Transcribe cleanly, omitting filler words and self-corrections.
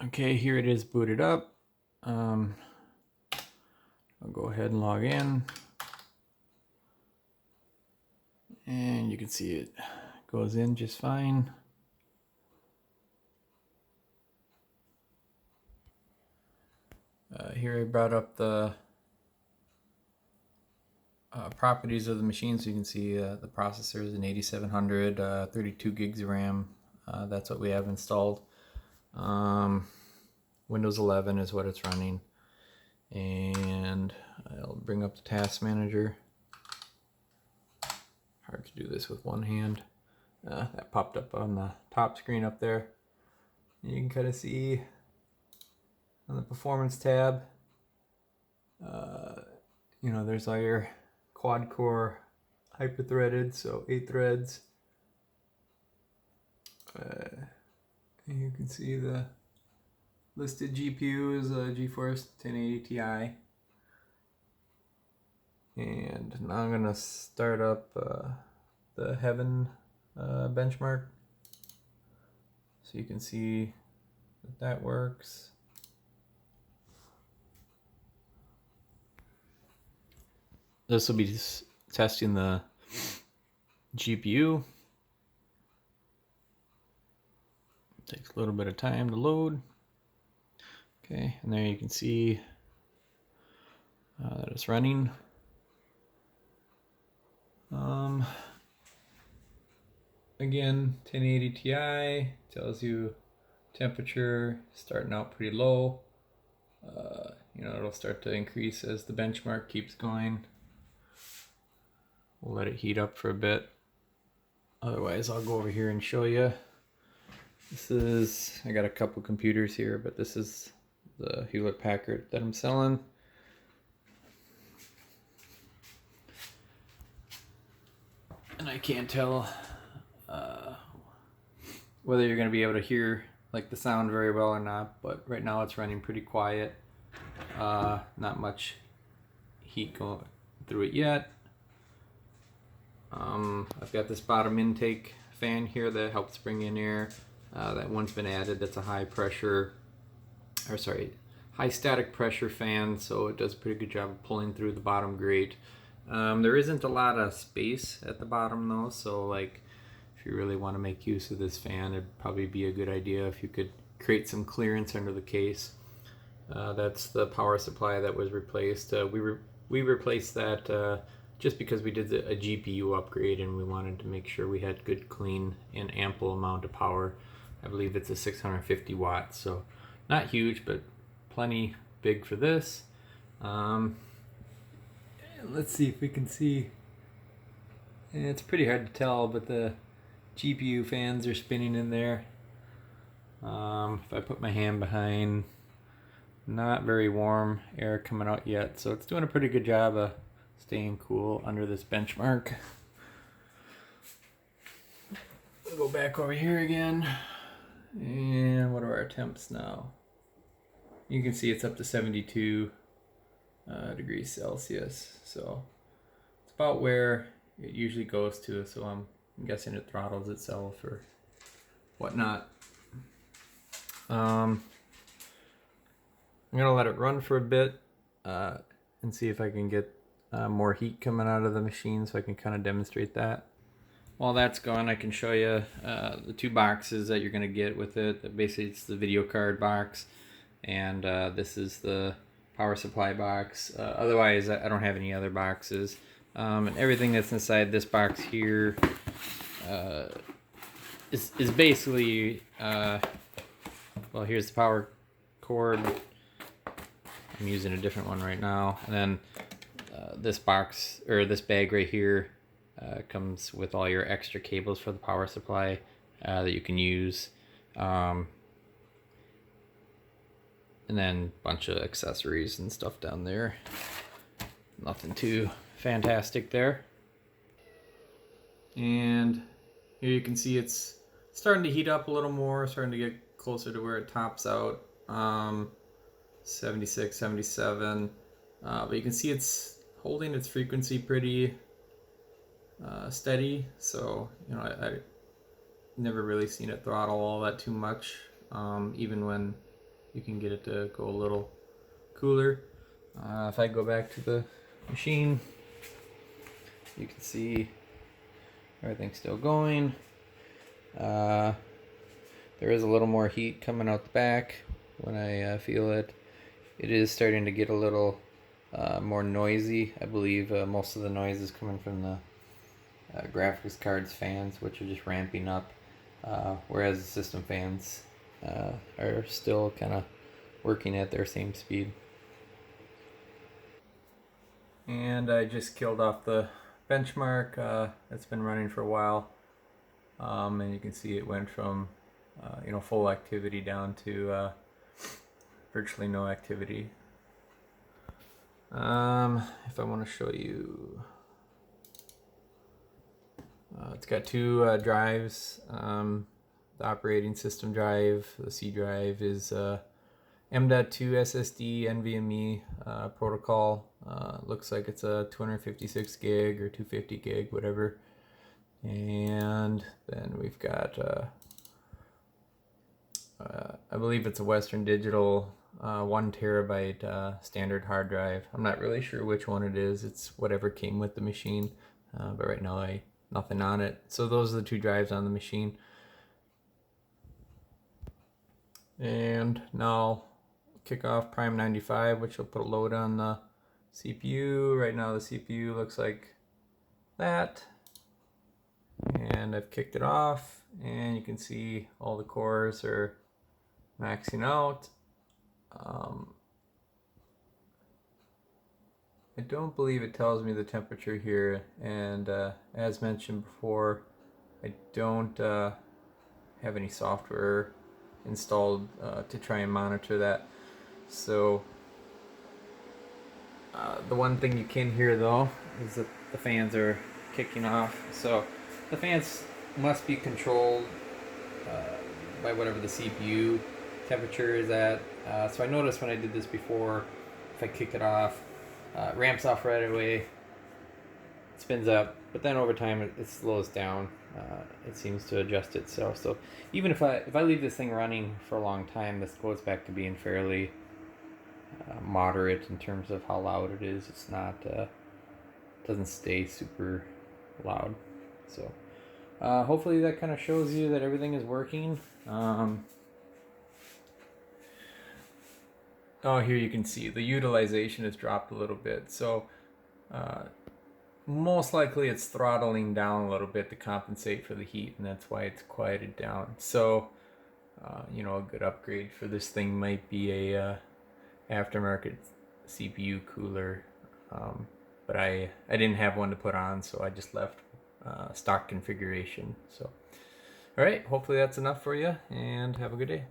Okay, here it is booted up. I'll go ahead and log in. And you can see it goes in just fine. Here I brought up the properties of the machine, so you can see the processor is an 8700, 32 gigs of RAM. That's what we have installed. Windows 11 is what it's running. And I'll bring up the task manager. Hard to do this with one hand. That popped up on the top screen up there. And you can kind of see on the performance tab, there's all your quad core hyper threaded, so 8 threads. And you can see the listed GPU is a GeForce 1080 Ti. And now I'm gonna start up the Heaven benchmark, so you can see that works. This will be testing the GPU. Takes a little bit of time to load. Okay, and there you can see that it's running. Again, 1080 Ti tells you temperature starting out pretty low. It'll start to increase as the benchmark keeps going. We'll let it heat up for a bit. Otherwise, I'll go over here and show you. I got a couple computers here, but this is the Hewlett Packard that I'm selling. And I can't tell whether you're going to be able to hear the sound very well or not, but right now it's running pretty quiet. Not much heat going through it yet. I've got this bottom intake fan here that helps bring in air. That one's been added. That's a high static pressure fan, so it does a pretty good job of pulling through the bottom grate. There isn't a lot of space at the bottom though, so if you really want to make use of this fan, it'd probably be a good idea if you could create some clearance under the case. That's the power supply that was replaced. We replaced that just because we did a GPU upgrade and we wanted to make sure we had good, clean, and ample amount of power. I believe it's a 650 watts, so not huge, but plenty big for this. Let's see if we can see. It's pretty hard to tell, but the GPU fans are spinning in there. If I put my hand behind, not very warm air coming out yet, so it's doing a pretty good job of staying cool under this benchmark. We'll go back over here again. And what are our temps now? You can see it's up to 72 degrees Celsius, so it's about where it usually goes to, so I'm guessing it throttles itself or whatnot. I'm gonna let it run for a bit and see if I can get more heat coming out of the machine, so I can kind of demonstrate that. While that's gone, I can show you the two boxes that you're going to get with it. Basically, it's the video card box, and this is the power supply box. Otherwise, I don't have any other boxes. And everything that's inside this box here is basically, well, here's the power cord. I'm using a different one right now. And then this box, or this bag right here, comes with all your extra cables for the power supply that you can use. And then a bunch of accessories and stuff down there. Nothing too fantastic there. And here you can see it's starting to heat up a little more, starting to get closer to where it tops out. 76, 77. But you can see it's holding its frequency pretty steady, so I never really seen it throttle all that too much, even when you can get it to go a little cooler. If I go back to the machine, you can see everything's still going. There is a little more heat coming out the back when I feel it. It is starting to get a little more noisy. I believe most of the noise is coming from the graphics cards fans, which are just ramping up, whereas the system fans are still kind of working at their same speed. And I just killed off the benchmark. It's been running for a while, and you can see it went from full activity down to virtually no activity. If I want to show you, it's got two drives. The operating system drive, the C drive, is M.2 SSD NVMe protocol. Looks like it's a 256 gig or 250 gig, whatever. And then we've got, I believe it's a Western Digital 1 terabyte standard hard drive. I'm not really sure which one it is. It's whatever came with the machine, but right now nothing on it. So those are the two drives on the machine. And now kick off Prime 95, which will put a load on the CPU. Right now the CPU looks like that. And I've kicked it off, and you can see all the cores are maxing out. I don't believe it tells me the temperature here, and as mentioned before, I don't have any software installed to try and monitor that. So the one thing you can hear though is that the fans are kicking off. So the fans must be controlled by whatever the CPU temperature is at. So I noticed when I did this before, if I kick it off, it ramps off right away, it spins up, but then over time it slows down. It seems to adjust itself. So even if I leave this thing running for a long time, this goes back to being fairly moderate in terms of how loud it is. It's not doesn't stay super loud. So hopefully that kind of shows you that everything is working. Oh, here you can see the utilization has dropped a little bit. So most likely it's throttling down a little bit to compensate for the heat, and that's why it's quieted down. So a good upgrade for this thing might be a aftermarket CPU cooler, but I didn't have one to put on, so I just left stock configuration. So all right, hopefully that's enough for you, and have a good day.